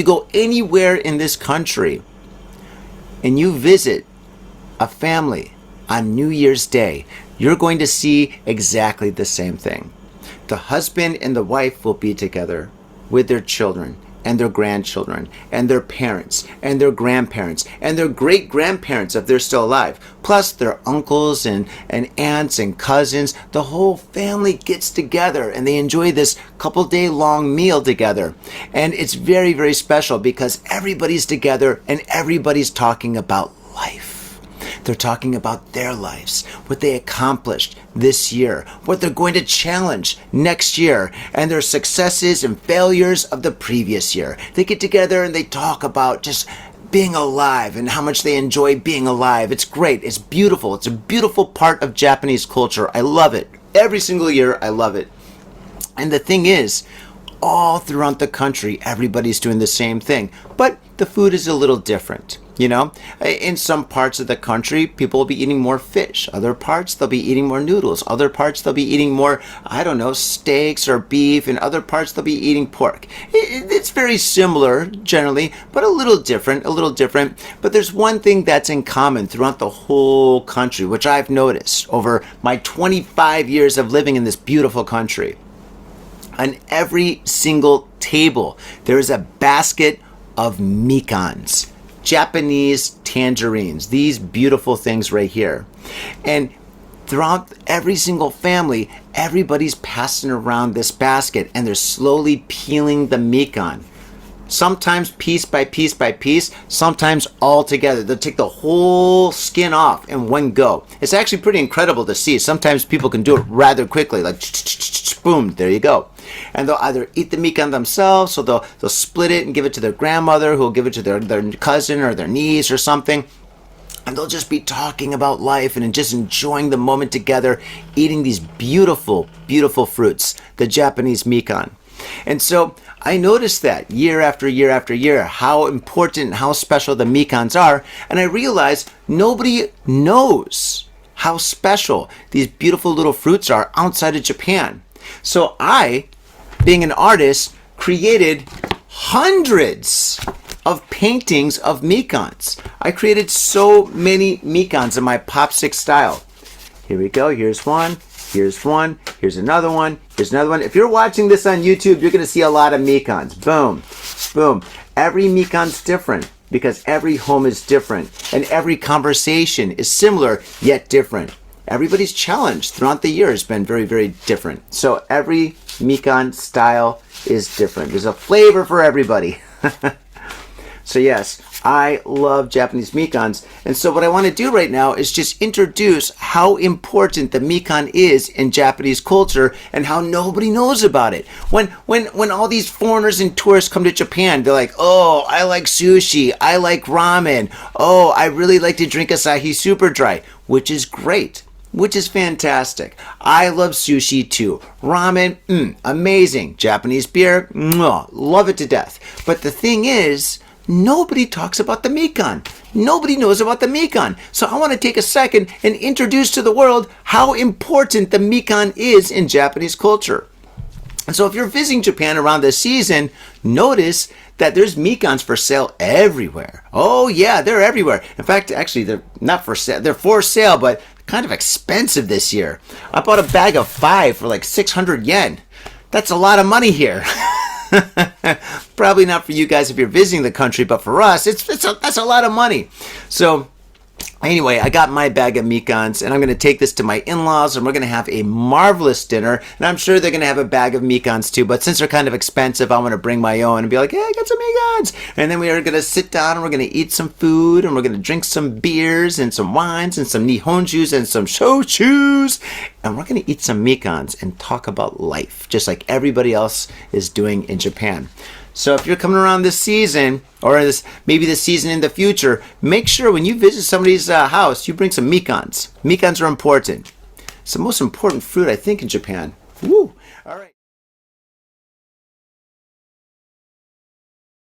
You go anywhere in this country and you visit a family on New Year's Day, you're going to see exactly the same thing. The husband and the wife will be together with their children and their grandchildren and their parents and their grandparents and their great-grandparents if they're still alive, plus their uncles and aunts and cousins. The whole family gets together and they enjoy this couple-day-long meal together. And it's very, very special because everybody's together and everybody's talking about life. They're talking about their lives, what they accomplished this year, what they're going to challenge next year, and their successes and failures of the previous year. They get together and they talk about just being alive and how much they enjoy being alive. It's great. It's beautiful. It's a beautiful part of Japanese culture. I love it. Every single year, I love it. And the thing is, all throughout the country, everybody's doing the same thing, but the food is a little different. You know, in some parts of the country, people will be eating more fish. Other parts, they'll be eating more noodles. Other parts, they'll be eating more, I don't know, steaks or beef. And other parts, they'll be eating pork. It's very similar, generally, but a little different, But there's one thing that's in common throughout the whole country, which I've noticed over my 25 years of living in this beautiful country. On every single table, there is a basket of Mikans. Japanese tangerines, these beautiful things right here. And throughout every single family, everybody's passing around this basket and they're slowly peeling the Mikan. Sometimes piece by piece by piece, sometimes all together. They'll take the whole skin off in one go. It's actually pretty incredible to see. Sometimes people can do it rather quickly, like boom, there you go. And they'll either eat the Mikan themselves, so they'll split it and give it to their grandmother, who will give it to their cousin or their niece or something. And they'll just be talking about life and just enjoying the moment together, eating these beautiful, beautiful fruits, the Japanese Mikan. And so I noticed that year after year after year, how important and how special the Mikans are. And I realized nobody knows how special these beautiful little fruits are outside of Japan. So I, being an artist, created hundreds of paintings of Mikans. I created so many Mikans in my popsicle style. Here we go. Here's one. Here's one. Here's another one. Here's another one. If you're watching this on YouTube, you're going to see a lot of Mikans. Boom. Boom. Every Mikan's different because every home is different and every conversation is similar yet different. Everybody's challenge throughout the year has been very, very different. So every Mikan style is different. There's a flavor for everybody. So yes, I love Japanese Mikans. And so what I want to do right now is just introduce how important the Mikan is in Japanese culture and how nobody knows about it. When all these foreigners and tourists come to Japan, they're like, oh, I like sushi, I like ramen, oh, I really like to drink Asahi Super Dry, which is great. Which is fantastic. I love sushi too. Ramen, amazing. Japanese beer, love it to death. But the thing is, nobody talks about the Mikan. Nobody knows about the Mikan. So I want to take a second and introduce to the world how important the Mikan is in Japanese culture. And so if you're visiting Japan around this season, notice that there's Mikans for sale everywhere. Oh yeah, they're everywhere. In fact, actually, they're not for sale. They're for sale, but kind of expensive this year. I bought a bag of 5 for like 600 yen. That's a lot of money here. Probably not for you guys if you're visiting the country, but for us, that's a lot of money. So anyway, I got my bag of Mikans, and I'm going to take this to my in-laws, and we're going to have a marvelous dinner. And I'm sure they're going to have a bag of Mikans too, but since they're kind of expensive, I want to bring my own and be like, hey, I got some Mikans. And then we are going to sit down, and we're going to eat some food, and we're going to drink some beers, and some wines, and some nihonjus, and some shochus. And we're going to eat some Mikans and talk about life, just like everybody else is doing in Japan. So if you're coming around this season, or maybe this season in the future, make sure when you visit somebody's house, you bring some Mikans. Mikans are important. It's the most important fruit, I think, in Japan. Woo! All right.